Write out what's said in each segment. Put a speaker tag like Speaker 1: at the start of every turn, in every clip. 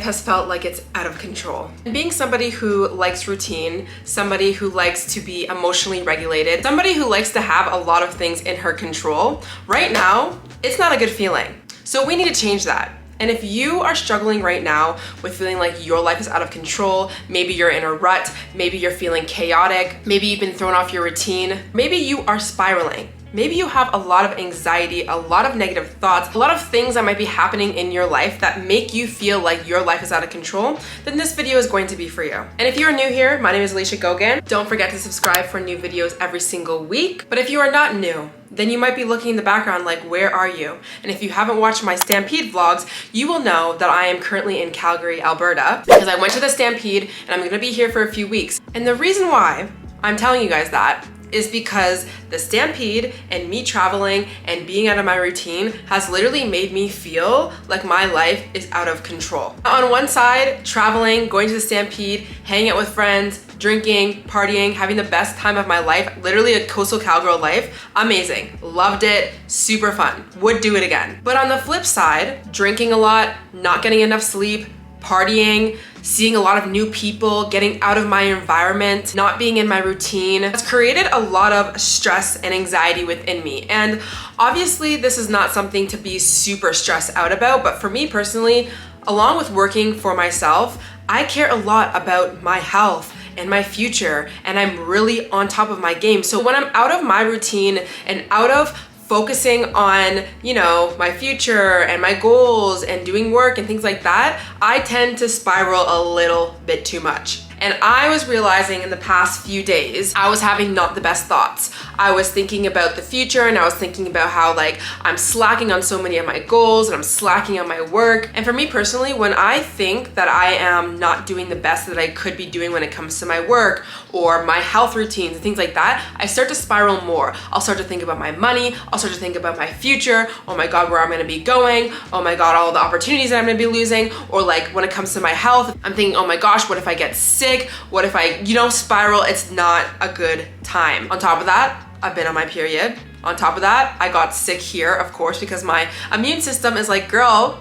Speaker 1: has felt like it's out of control. And being somebody who likes routine, somebody who likes to be emotionally regulated, somebody who likes to have a lot of things in her control, right now, it's not a good feeling. So we need to change that. And if you are struggling right now with feeling like your life is out of control, maybe you're in a rut, maybe you're feeling chaotic, maybe you've been thrown off your routine, maybe you are spiraling. Maybe you have a lot of anxiety, a lot of negative thoughts, a lot of things that might be happening in your life that make you feel like your life is out of control, then this video is going to be for you. And if you are new here, my name is Alicia Gogan. Don't forget to subscribe for new videos every single week. But if you are not new, then you might be looking in the background like, where are you? And if you haven't watched my Stampede vlogs, you will know that I am currently in Calgary, Alberta, because I went to the Stampede and I'm gonna be here for a few weeks. And the reason why I'm telling you guys that is because the Stampede and me traveling and being out of my routine has literally made me feel like my life is out of control. On one side, traveling, going to the Stampede, hanging out with friends, drinking, partying, having the best time of my life, literally a coastal cowgirl life, amazing. Loved it, super fun, would do it again. But on the flip side, drinking a lot, not getting enough sleep, partying, seeing a lot of new people, getting out of my environment, not being in my routine, has created a lot of stress and anxiety within me. And obviously this is not something to be super stressed out about, but for me personally, along with working for myself, I care a lot about my health and my future, and I'm really on top of my game. So when I'm out of my routine and out of focusing on, you know, my future and my goals and doing work and things like that, I tend to spiral a little bit too much. And I was realizing in the past few days, I was having not the best thoughts. I was thinking about the future and I was thinking about how like I'm slacking on so many of my goals and I'm slacking on my work. And for me personally, when I think that I am not doing the best that I could be doing when it comes to my work or my health routines and things like that, I start to spiral more. I'll start to think about my money. I'll start to think about my future. Oh my God, where I'm gonna be going. Oh my God, all the opportunities that I'm gonna be losing. Or like when it comes to my health, I'm thinking, oh my gosh, what if I get sick? What if I, spiral? It's not a good time. On top of that, I've been on my period. On top of that, I got sick here, of course, because my immune system is like, girl,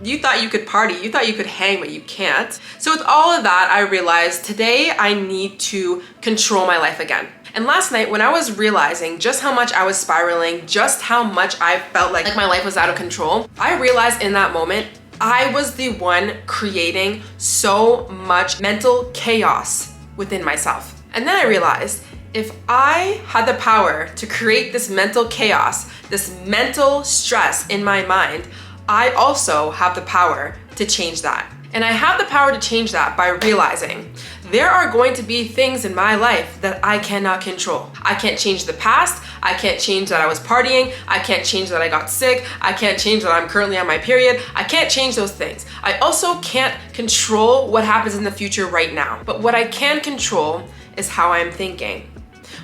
Speaker 1: you thought you could party, you thought you could hang, but you can't. So with all of that, I realized today I need to control my life again. And last night, when I was realizing just how much I was spiraling, just how much I felt like my life was out of control, I realized in that moment, I was the one creating so much mental chaos within myself. And then I realized if I had the power to create this mental chaos, this mental stress in my mind, I also have the power to change that. And I have the power to change that by realizing there are going to be things in my life that I cannot control. I can't change the past. I can't change that I was partying. I can't change that I got sick. I can't change that I'm currently on my period. I can't change those things. I also can't control what happens in the future right now. But what I can control is how I'm thinking,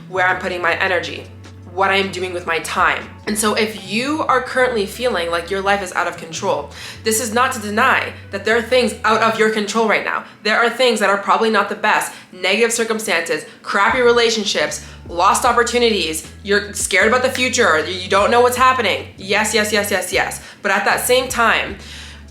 Speaker 1: where I'm putting my energy, what I am doing with my time. And so if you are currently feeling like your life is out of control, this is not to deny that there are things out of your control right now. There are things that are probably not the best, negative circumstances, crappy relationships, lost opportunities, you're scared about the future, you don't know what's happening. Yes. But at that same time,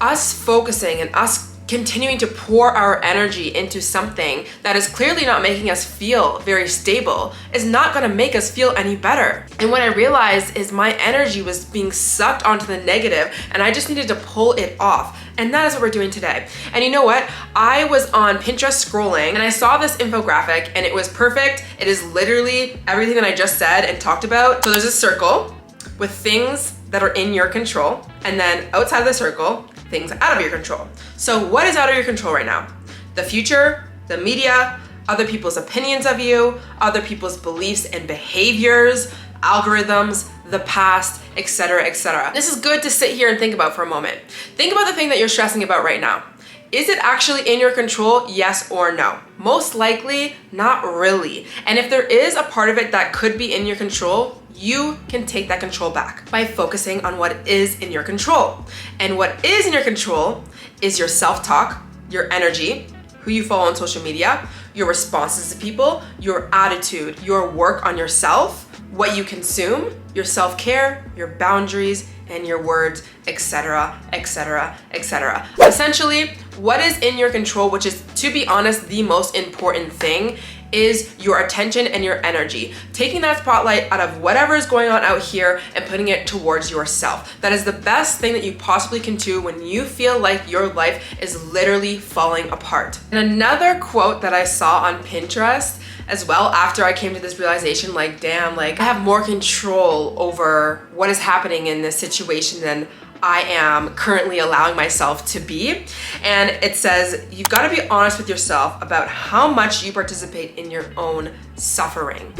Speaker 1: us focusing and us continuing to pour our energy into something that is clearly not making us feel very stable is not gonna make us feel any better. And what I realized is my energy was being sucked onto the negative and I just needed to pull it off. And that is what we're doing today. And you know what? I was on Pinterest scrolling and I saw this infographic and it was perfect. It is literally everything that I just said and talked about. So there's a circle with things that are in your control, and then outside of the circle, things out of your control. So what is out of your control right now? The future, the media, other people's opinions of you, other people's beliefs and behaviors, algorithms, the past, etc., etc. This is good to sit here and think about for a moment. Think about the thing that you're stressing about right now. Is it actually in your control, yes or no? Most likely, not really. And if there is a part of it that could be in your control, you can take that control back by focusing on what is in your control. And what is in your control is your self-talk, your energy, who you follow on social media, your responses to people, your attitude, your work on yourself, what you consume, your self-care, your boundaries, and your words, etc., etc., etc. Essentially, what is in your control, which is, to be honest, the most important thing, is your attention and your energy. Taking that spotlight out of whatever is going on out here and putting it towards yourself. That is the best thing that you possibly can do when you feel like your life is literally falling apart. And another quote that I saw on Pinterest as well, after I came to this realization, like, damn, like, I have more control over what is happening in this situation than I am currently allowing myself to be. And it says, you've got to be honest with yourself about how much you participate in your own suffering.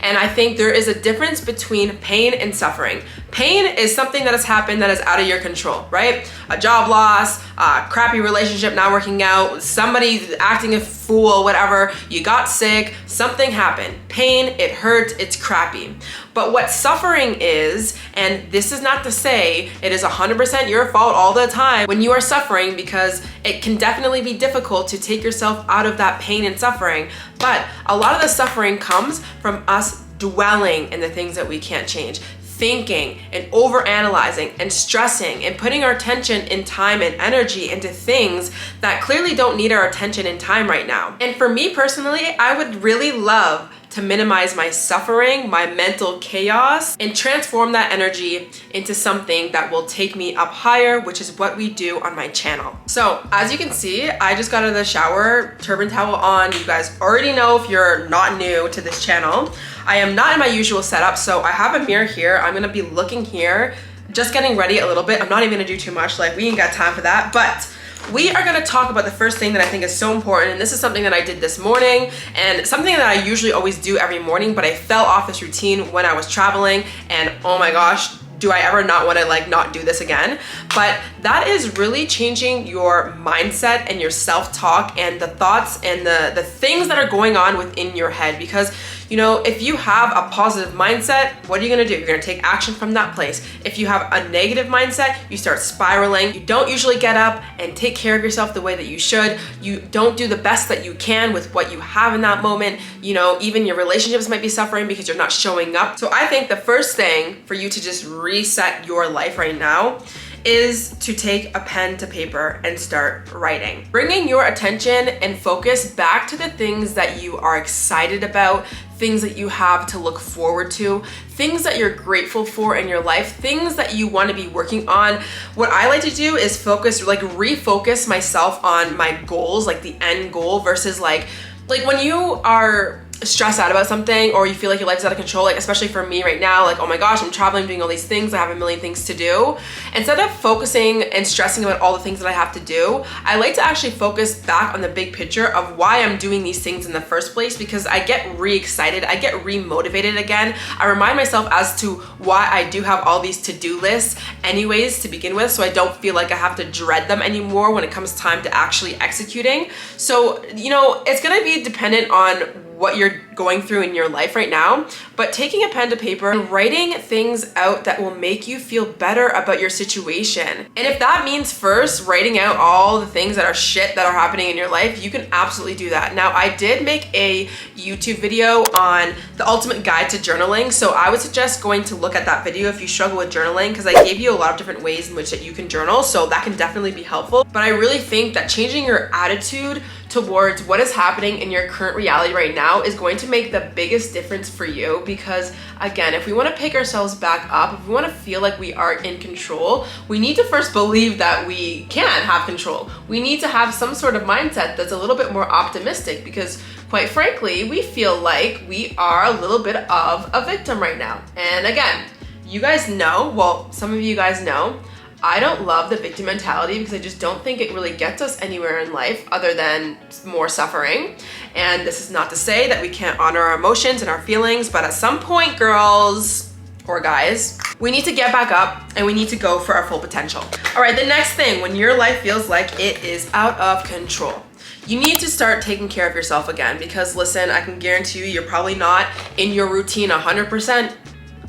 Speaker 1: And I think there is a difference between pain and suffering. Pain is something that has happened that is out of your control, right? A job loss, a crappy relationship not working out, somebody acting a fool, whatever, you got sick, something happened. Pain, it hurts, it's crappy. But what suffering is, and this is not to say it is 100% your fault all the time when you are suffering, because it can definitely be difficult to take yourself out of that pain and suffering. But a lot of the suffering comes from us dwelling in the things that we can't change, thinking and overanalyzing and stressing and putting our attention and time and energy into things that clearly don't need our attention and time right now. And for me personally, I would really love to minimize my suffering, my mental chaos, and transform that energy into something that will take me up higher, which is what we do on my channel. So as you can see, I just got out of the shower, turban towel on. You guys already know if you're not new to this channel. I am not in my usual setup, so I have a mirror here. I'm gonna be looking here, just getting ready a little bit. I'm not even gonna do too much, like we ain't got time for that, but we are gonna talk about the first thing that I think is so important, and this is something that I did this morning, and something that I usually always do every morning, but I fell off this routine when I was traveling, and oh my gosh, do I ever not wanna like not do this again? But that is really changing your mindset and your self-talk and the thoughts and the things that are going on within your head. Because you know, if you have a positive mindset, what are you gonna do? You're gonna take action from that place. If you have a negative mindset, you start spiraling. You don't usually get up and take care of yourself the way that you should. You don't do the best that you can with what you have in that moment. You know, even your relationships might be suffering because you're not showing up. So I think the first thing for you to just reset your life right now is to take a pen to paper and start writing. Bringing your attention and focus back to the things that you are excited about, things that you have to look forward to, things that you're grateful for in your life, things that you want to be working on. What I like to do is refocus myself on my goals, like the end goal, versus like when you are stressed out about something or you feel like your life is out of control, like especially for me right now, like, oh my gosh, I'm traveling, doing all these things, I have a million things to do. Instead of focusing and stressing about all the things that I have to do, I like to actually focus back on the big picture of why I'm doing these things in the first place, because I get re-excited, I get re-motivated again. I remind myself as to why I do have all these to-do lists anyways to begin with, so I don't feel like I have to dread them anymore when it comes time to actually executing. So, you know, it's gonna be dependent on what you're going through in your life right now, but taking a pen to paper and writing things out that will make you feel better about your situation. And if that means first writing out all the things that are shit that are happening in your life, you can absolutely do that. Now, I did make a YouTube video on the ultimate guide to journaling, so I would suggest going to look at that video if you struggle with journaling, because I gave you a lot of different ways in which that you can journal, so that can definitely be helpful. But I really think that changing your attitude towards what is happening in your current reality right now is going to make the biggest difference for you. Because again, if we want to pick ourselves back up, if we want to feel like we are in control, we need to first believe that we can have control. We need to have some sort of mindset that's a little bit more optimistic, because quite frankly, we feel like we are a little bit of a victim right now. And again, you guys know, well, some of you guys know, I don't love the victim mentality, because I just don't think it really gets us anywhere in life other than more suffering. And this is not to say that we can't honor our emotions and our feelings, but at some point, girls or guys, we need to get back up and we need to go for our full potential. All right, the next thing, when your life feels like it is out of control, you need to start taking care of yourself again. Because listen, I can guarantee you, you're probably not in your routine 100%.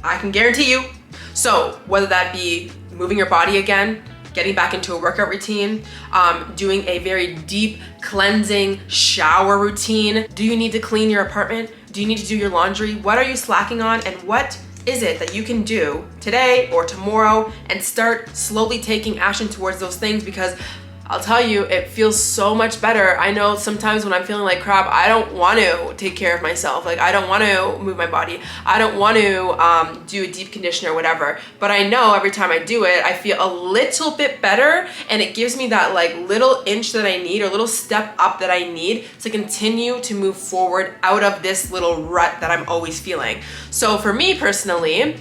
Speaker 1: I can guarantee you. So whether that be moving your body again, getting back into a workout routine, doing a very deep cleansing shower routine? Do you need to clean your apartment? Do you need to do your laundry? What are you slacking on, and what is it that you can do today or tomorrow and start slowly taking action towards those things? Because I'll tell you, it feels so much better. I know sometimes when I'm feeling like crap, I don't want to take care of myself. Like, I don't want to move my body. I don't want to do a deep conditioner or whatever. But I know every time I do it, I feel a little bit better, and it gives me that like little inch that I need, or little step up that I need to continue to move forward out of this little rut that I'm always feeling. So for me personally,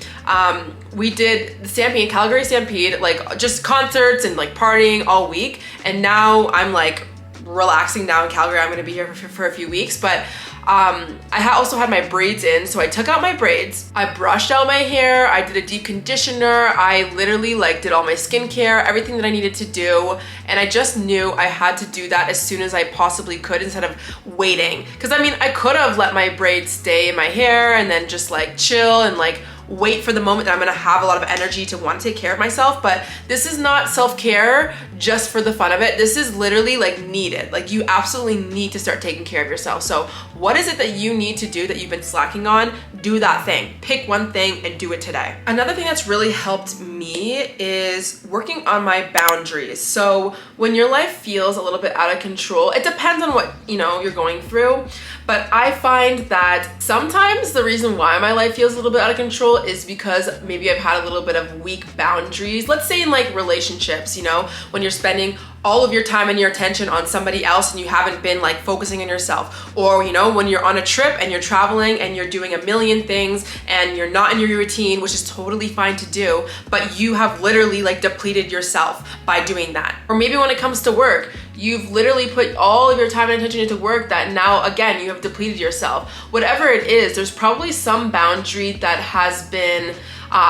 Speaker 1: we did the Stampede, Calgary Stampede, like just concerts and like partying all week. And now I'm like relaxing now in Calgary. I'm gonna be here for a few weeks, but I also had my braids in. So I took out my braids, I brushed out my hair, I did a deep conditioner, I literally like did all my skincare, everything that I needed to do. And I just knew I had to do that as soon as I possibly could instead of waiting. Cause I mean, I could have let my braids stay in my hair and then just like chill and like wait for the moment that I'm gonna have a lot of energy to want to take care of myself. But this is not self-care just for the fun of it. This is literally like needed. Like, you absolutely need to start taking care of yourself. So what is it that you need to do that you've been slacking on? Do that thing. Pick one thing and do it today. Another thing that's really helped me is working on my boundaries. So when your life feels a little bit out of control, it depends on what, you know, you're going through. But I find that sometimes the reason why my life feels a little bit out of control is because maybe I've had a little bit of weak boundaries. Let's say in like relationships, you know, when you're spending all of your time and your attention on somebody else and you haven't been like focusing on yourself. Or, you know, when you're on a trip and you're traveling and you're doing a million things and you're not in your routine, which is totally fine to do, but you have literally like depleted yourself by doing that. Or maybe when it comes to work, you've literally put all of your time and attention into work that now, again, you have depleted yourself. Whatever it is, there's probably some boundary that has been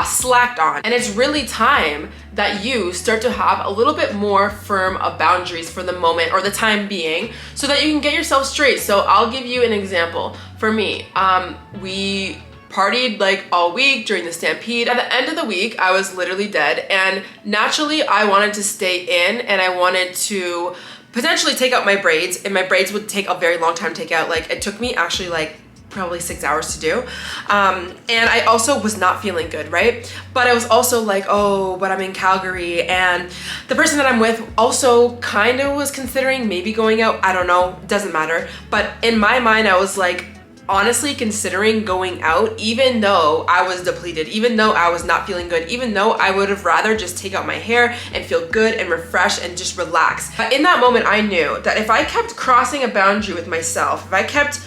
Speaker 1: slacked on. And it's really time that you start to have a little bit more firm of boundaries for the moment or the time being so that you can get yourself straight. So I'll give you an example. For me, we partied like all week during the Stampede. At the end of the week, I was literally dead. And naturally, I wanted to stay in and I wanted to potentially take out my braids, and my braids would take a very long time to take out. Like, it took me actually like probably 6 hours to do. And I also was not feeling good, right? But I was also like, oh, but I'm in Calgary, and the person that I'm with also kind of was considering maybe going out. I don't know, doesn't matter. But in my mind, I was like, honestly considering going out, even though I was depleted, even though I was not feeling good, even though I would have rather just take out my hair and feel good and refresh and just relax. But in that moment, I knew that if I kept crossing a boundary with myself, if I kept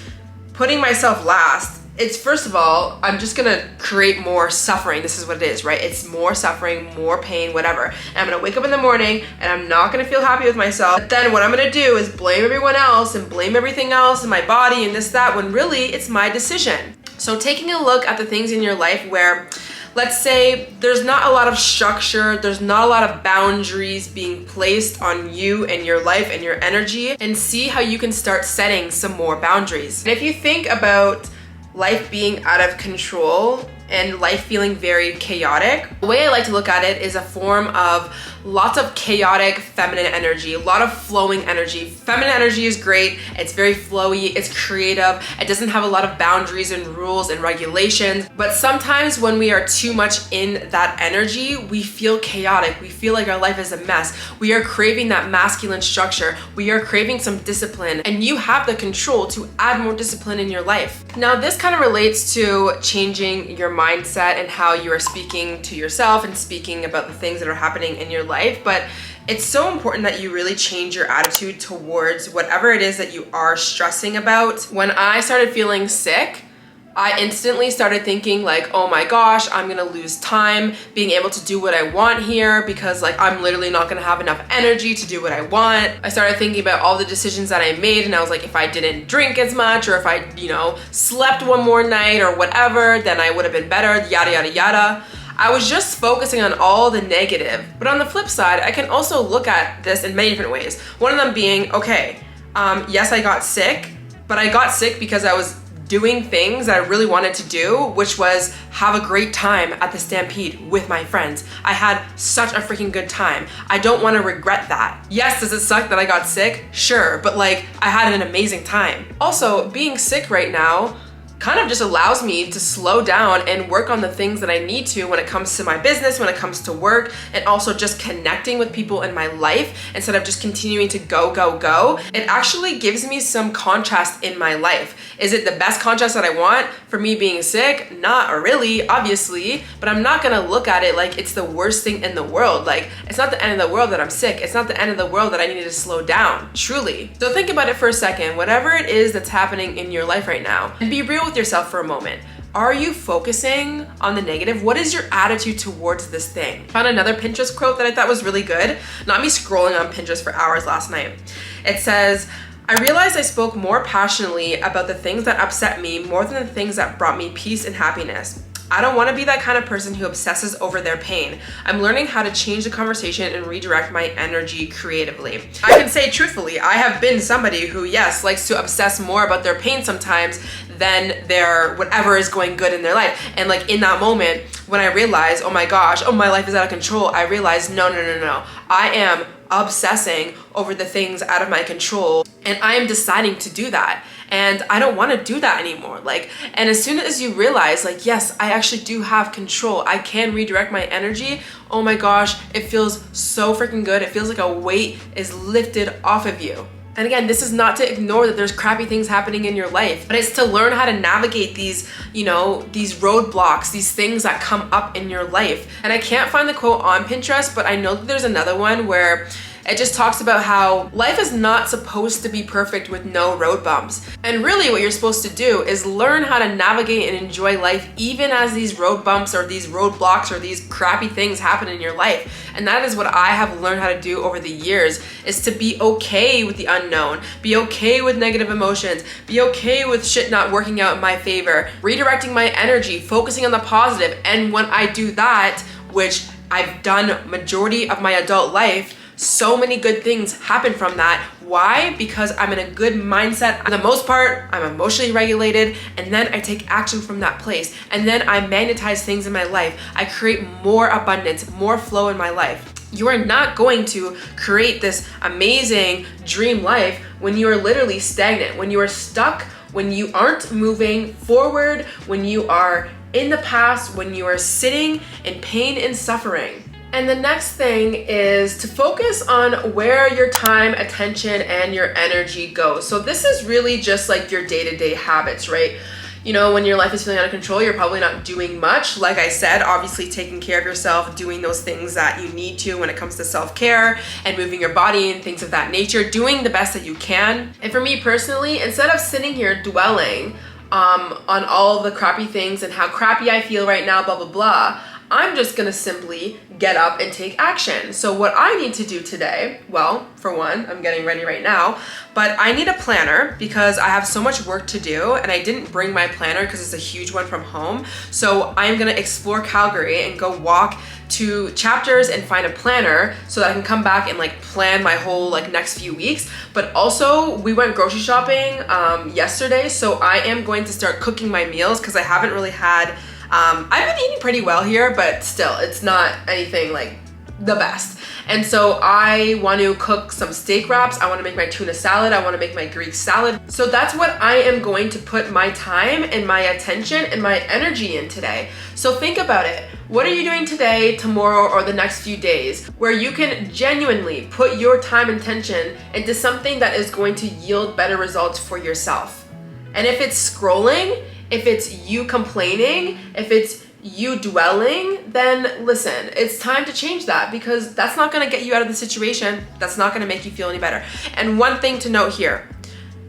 Speaker 1: putting myself last, it's, first of all, I'm just gonna create more suffering. This is what it is, right? It's more suffering, more pain, whatever. And I'm gonna wake up in the morning and I'm not gonna feel happy with myself. But then what I'm gonna do is blame everyone else and blame everything else in my body and this, that, when really it's my decision. So taking a look at the things in your life where, let's say there's not a lot of structure, there's not a lot of boundaries being placed on you and your life and your energy, and see how you can start setting some more boundaries. And if you think about life being out of control and life feeling very chaotic, the way I like to look at it is a form of lots of chaotic feminine energy, a lot of flowing energy. Feminine energy is great. It's very flowy, it's creative. It doesn't have a lot of boundaries and rules and regulations. But sometimes when we are too much in that energy, we feel chaotic. We feel like our life is a mess. We are craving that masculine structure. We are craving some discipline, and you have the control to add more discipline in your life. Now, this kind of relates to changing your mindset and how you are speaking to yourself and speaking about the things that are happening in your life. But it's so important that you really change your attitude towards whatever it is that you are stressing about. When I started feeling sick, I instantly started thinking like, oh my gosh, I'm gonna lose time being able to do what I want here because like I'm literally not gonna have enough energy to do what I want. I started thinking about all the decisions that I made, and I was like, if I didn't drink as much, or if I, you know, slept one more night or whatever, then I would have been better, yada, yada, yada. I was just focusing on all the negative. But on the flip side, I can also look at this in many different ways. One of them being, okay, yes, I got sick, but I got sick because I was doing things that I really wanted to do, which was have a great time at the Stampede with my friends. I had such a freaking good time. I don't want to regret that. Yes, does it suck that I got sick? Sure, but like I had an amazing time. Also, being sick right now kind of just allows me to slow down and work on the things that I need to when it comes to my business, when it comes to work, and also just connecting with people in my life instead of just continuing to go, go, go. It actually gives me some contrast in my life. Is it the best contrast that I want for me being sick? Not really, obviously, but I'm not gonna look at it like it's the worst thing in the world. Like, it's not the end of the world that I'm sick. It's not the end of the world that I need to slow down, truly. So think about it for a second, whatever it is that's happening in your life right now, and be real with yourself for a moment. Are you focusing on the negative? What is your attitude towards this thing? Found another Pinterest quote that I thought was really good. Not me scrolling on Pinterest for hours last night. It says, I realized I spoke more passionately about the things that upset me more than the things that brought me peace and happiness. I don't want to be that kind of person who obsesses over their pain. I'm learning how to change the conversation and redirect my energy creatively. I can say truthfully, I have been somebody who, yes, likes to obsess more about their pain sometimes than their whatever is going good in their life. And like in that moment, when I realized, oh my gosh, oh my life is out of control, I realized, no. I am obsessing over the things out of my control, and I am deciding to do that. And I don't want to do that anymore. Like, and as soon as you realize, like, yes, I actually do have control, I can redirect my energy, oh my gosh, it feels so freaking good. It feels like a weight is lifted off of you. And again, this is not to ignore that there's crappy things happening in your life, but it's to learn how to navigate these, these roadblocks, these things that come up in your life. And I can't find the quote on Pinterest, but I know that there's another one where it just talks about how life is not supposed to be perfect with no road bumps. And really what you're supposed to do is learn how to navigate and enjoy life even as these road bumps or these roadblocks or these crappy things happen in your life. And that is what I have learned how to do over the years, is to be okay with the unknown, be okay with negative emotions, be okay with shit not working out in my favor, redirecting my energy, focusing on the positive. And when I do that, which I've done majority of my adult life, so many good things happen from that. Why? Because I'm in a good mindset. For the most part, I'm emotionally regulated, and then I take action from that place. And then I magnetize things in my life. I create more abundance, more flow in my life. You are not going to create this amazing dream life when you are literally stagnant, when you are stuck, when you aren't moving forward, when you are in the past, when you are sitting in pain and suffering. And the next thing is to focus on where your time, attention, and your energy goes. So this is really just like your day-to-day habits, right? When your life is feeling out of control, you're probably not doing much. Like I said, obviously taking care of yourself, doing those things that you need to when it comes to self-care and moving your body and things of that nature, doing the best that you can. And for me personally, instead of sitting here dwelling on all the crappy things and how crappy I feel right now, blah, blah, blah, I'm just gonna simply get up and take action. So what I need to do today, well, for one, I'm getting ready right now, but I need a planner because I have so much work to do, and I didn't bring my planner because it's a huge one from home. So I'm gonna explore Calgary and go walk to Chapters and find a planner so that I can come back and like plan my whole like next few weeks. But also we went grocery shopping yesterday, so I am going to start cooking my meals because I haven't really had I've been eating pretty well here, but still, it's not anything like the best. And so I want to cook some steak wraps. I want to make my tuna salad. I want to make my Greek salad. So that's what I am going to put my time and my attention and my energy in today. So think about it. What are you doing today, tomorrow, or the next few days where you can genuinely put your time and attention into something that is going to yield better results for yourself? And if it's scrolling, if it's you complaining, if it's you dwelling, then listen, it's time to change that, because that's not gonna get you out of the situation. That's not gonna make you feel any better. And one thing to note here,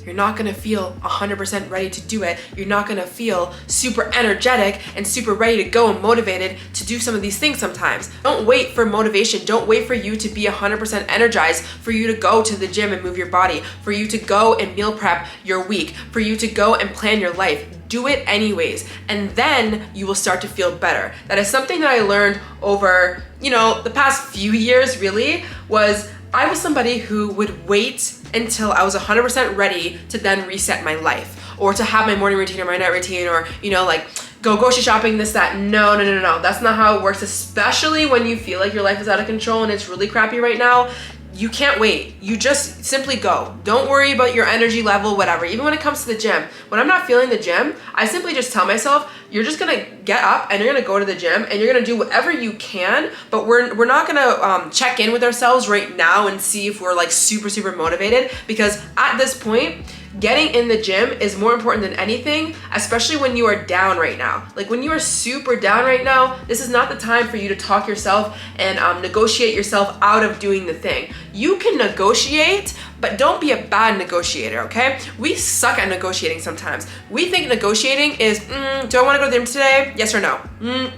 Speaker 1: you're not gonna feel 100% ready to do it. You're not gonna feel super energetic and super ready to go and motivated to do some of these things sometimes. Don't wait for motivation. Don't wait for you to be 100% energized, for you to go to the gym and move your body, for you to go and meal prep your week, for you to go and plan your life. Do it anyways, and then you will start to feel better. That is something that I learned over, the past few years really, was I was somebody who would wait until I was 100% ready to then reset my life, or to have my morning routine or my night routine, or, you know, like go grocery shopping, this, that. No. That's not how it works, especially when you feel like your life is out of control and it's really crappy right now. You can't wait. You just simply go. Don't worry about your energy level, whatever. Even when it comes to the gym, when I'm not feeling the gym, I simply just tell myself, you're just gonna get up and you're gonna go to the gym and you're gonna do whatever you can, but we're not gonna check in with ourselves right now and see if we're like super motivated, because at this point, getting in the gym is more important than anything, especially when you are down right now. Like when you are super down right now, this is not the time for you to talk yourself and negotiate yourself out of doing the thing. You can negotiate, but don't be a bad negotiator, okay? We suck at negotiating sometimes. We think negotiating is, do I wanna go to the gym today? Yes or no?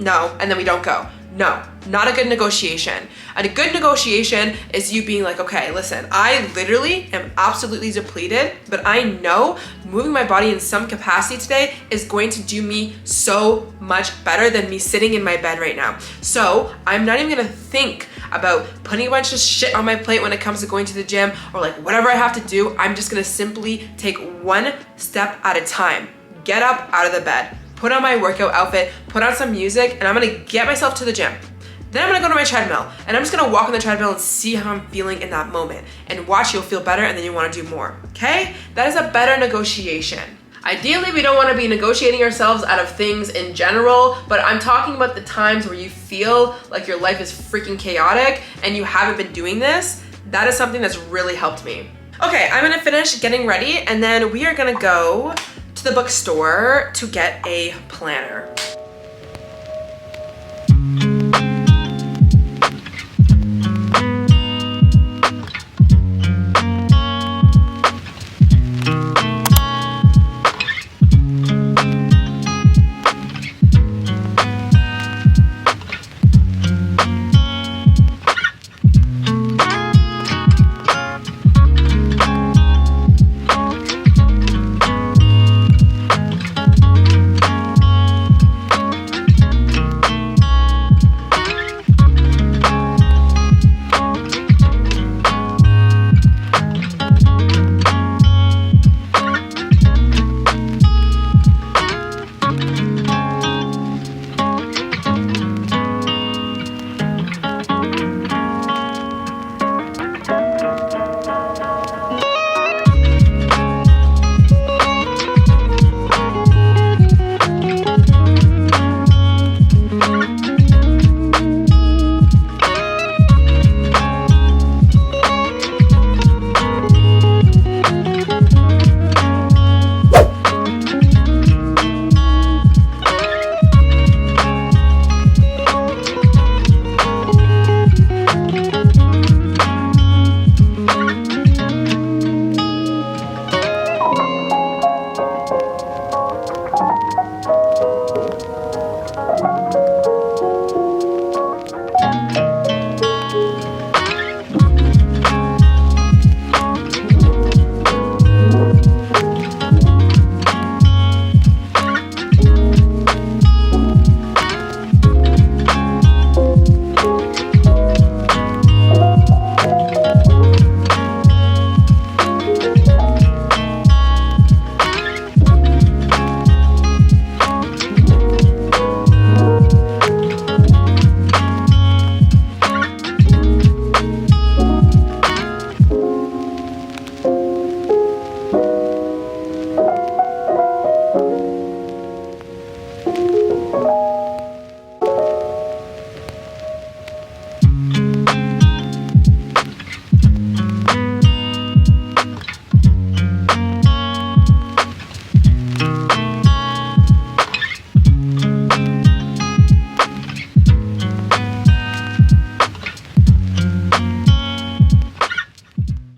Speaker 1: No, and then we don't go. No, not a good negotiation. And a good negotiation is you being like, okay, listen, I literally am absolutely depleted, but I know moving my body in some capacity today is going to do me so much better than me sitting in my bed right now. So I'm not even gonna think about putting a bunch of shit on my plate when it comes to going to the gym, or like whatever I have to do. I'm just gonna simply take one step at a time. Get up out of the bed, put on my workout outfit, put on some music, and I'm gonna get myself to the gym. Then I'm gonna go to my treadmill, and I'm just gonna walk on the treadmill and see how I'm feeling in that moment. And watch, you'll feel better, and then you wanna do more, okay? That is a better negotiation. Ideally, we don't wanna be negotiating ourselves out of things in general, but I'm talking about the times where you feel like your life is freaking chaotic and you haven't been doing this. That is something that's really helped me. Okay, I'm gonna finish getting ready, and then we are gonna go to the bookstore to get a planner.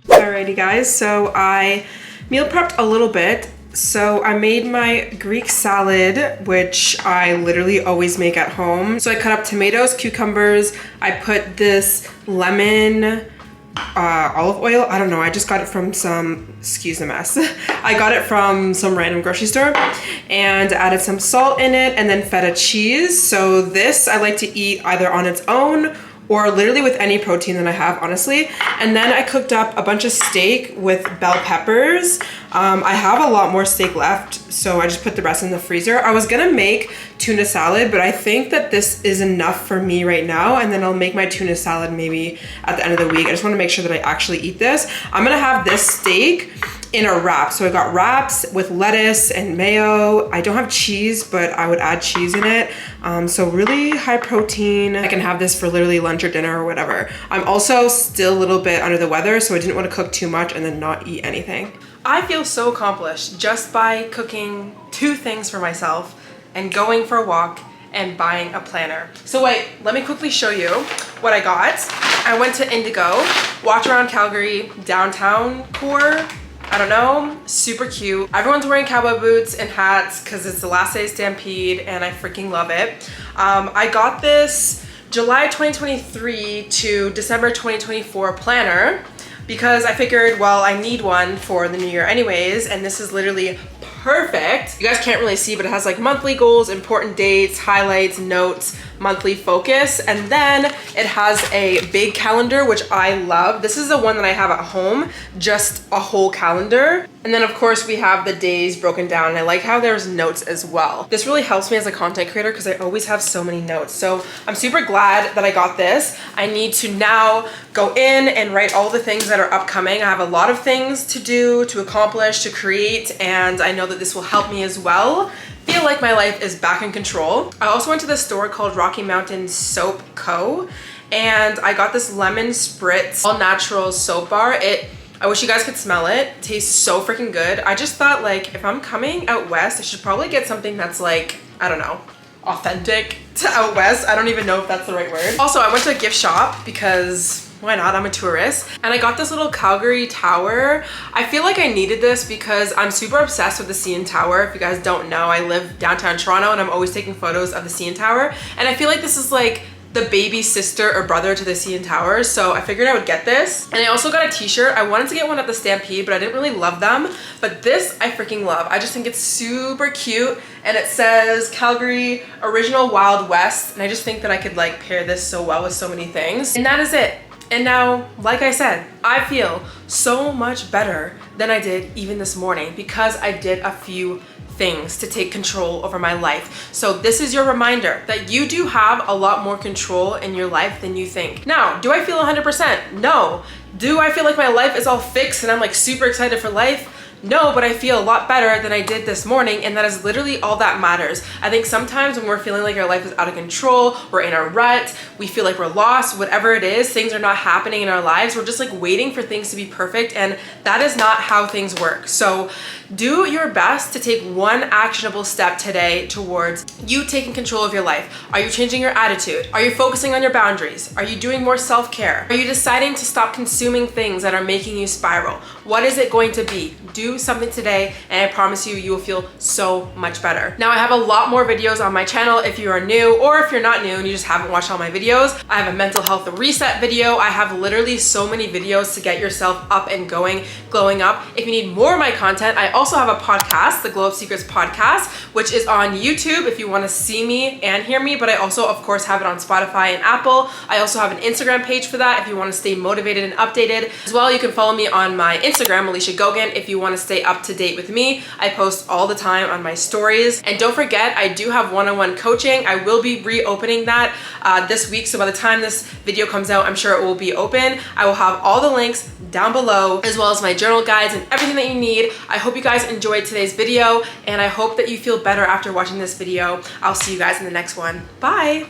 Speaker 1: Alrighty guys, so I meal prepped a little bit. So I made my Greek salad, which I literally always make at home. So I cut up tomatoes, cucumbers, I put this lemon, olive oil, I don't know, I just got it from some, excuse the mess. I got it from some random grocery store, and added some salt in it, and then feta cheese. So this I like to eat either on its own or literally with any protein that I have, honestly. And then I cooked up a bunch of steak with bell peppers. I have a lot more steak left, so I just put the rest in the freezer. I was gonna make tuna salad, but I think that this is enough for me right now, and then I'll make my tuna salad maybe at the end of the week. I just wanna make sure that I actually eat this. I'm gonna have this steak in a wrap. So I got wraps with lettuce and mayo. I don't have cheese, but I would add cheese in it. So really high protein. I can have this for literally lunch or dinner or whatever. I'm also still a little bit under the weather, so I didn't want to cook too much and then not eat anything. I feel so accomplished just by cooking 2 things for myself and going for a walk and buying a planner. So wait, let me quickly show you what I got. I went to Indigo, walked around Calgary, downtown core. I don't know, super cute. Everyone's wearing cowboy boots and hats because it's the last day of Stampede and I freaking love it. I got this July 2023 to December 2024 planner because I figured, well, I need one for the new year anyways, and this is literally perfect. You guys can't really see, but it has like monthly goals, important dates, highlights, notes, monthly focus, and then it has a big calendar, which I love. This is the one that I have at home, just a whole calendar. And then of course we have the days broken down, and I like how there's notes as well. This really helps me as a content creator because I always have so many notes. So I'm super glad that I got this. I need to now go in and write all the things that are upcoming. I have a lot of things to do, to accomplish, to create, and I know that this will help me as well feel like my life is back in control. I also went to this store called Rocky Mountain Soap Co. and I got this lemon spritz all natural soap bar. I wish you guys could smell it. It tastes so freaking good. I just thought, like, if I'm coming out west, I should probably get something that's like, I don't know, authentic to out west. I don't even know if that's the right word. Also, I went to a gift shop because why not? I'm a tourist. And I got this little Calgary tower. I feel like I needed this because I'm super obsessed with the CN Tower. If you guys don't know, I live downtown Toronto and I'm always taking photos of the CN Tower. And I feel like this is like the baby sister or brother to the CN Tower, so I figured I would get this. And I also got a t-shirt. I wanted to get one at the Stampede, but I didn't really love them. But this I freaking love. I just think it's super cute, and it says Calgary Original Wild West, and I just think that I could like pair this so well with so many things. And that is it. And now, like I said, I feel so much better than I did even this morning because I did a few things to take control over my life. So this is your reminder that you do have a lot more control in your life than you think. Now, do I feel 100%? No. Do I feel like my life is all fixed and I'm like super excited for life? No, but I feel a lot better than I did this morning, and that is literally all that matters. I think sometimes when we're feeling like our life is out of control, we're in a rut, we feel like we're lost, whatever it is, things are not happening in our lives, we're just like waiting for things to be perfect, and that is not how things work. So do your best to take one actionable step today towards you taking control of your life. Are you changing your attitude? Are you focusing on your boundaries? Are you doing more self-care? Are you deciding to stop consuming things that are making you spiral? What is it going to be? Do something today, and I promise you, you will feel so much better. Now, I have a lot more videos on my channel if you are new, or if you're not new and you just haven't watched all my videos. I have a mental health reset video. I have literally so many videos to get yourself up and going, glowing up. If you need more of my content, I also have a podcast, the Glow Up Secrets podcast, which is on YouTube if you want to see me and hear me, but I also, of course, have it on Spotify and Apple. I also have an Instagram page for that if you want to stay motivated and updated. As well, you can follow me on my Instagram, Alicia Gogan, if you want to stay up to date with me. I post all the time on my stories. And don't forget, I do have one-on-one coaching. I will be reopening that this week, so by the time this video comes out, I'm sure it will be open. I will have all the links down below, as well as my journal guides and everything that you need. I hope you guys enjoyed today's video, and I hope that you feel better after watching this video. I'll see you guys in the next one. Bye!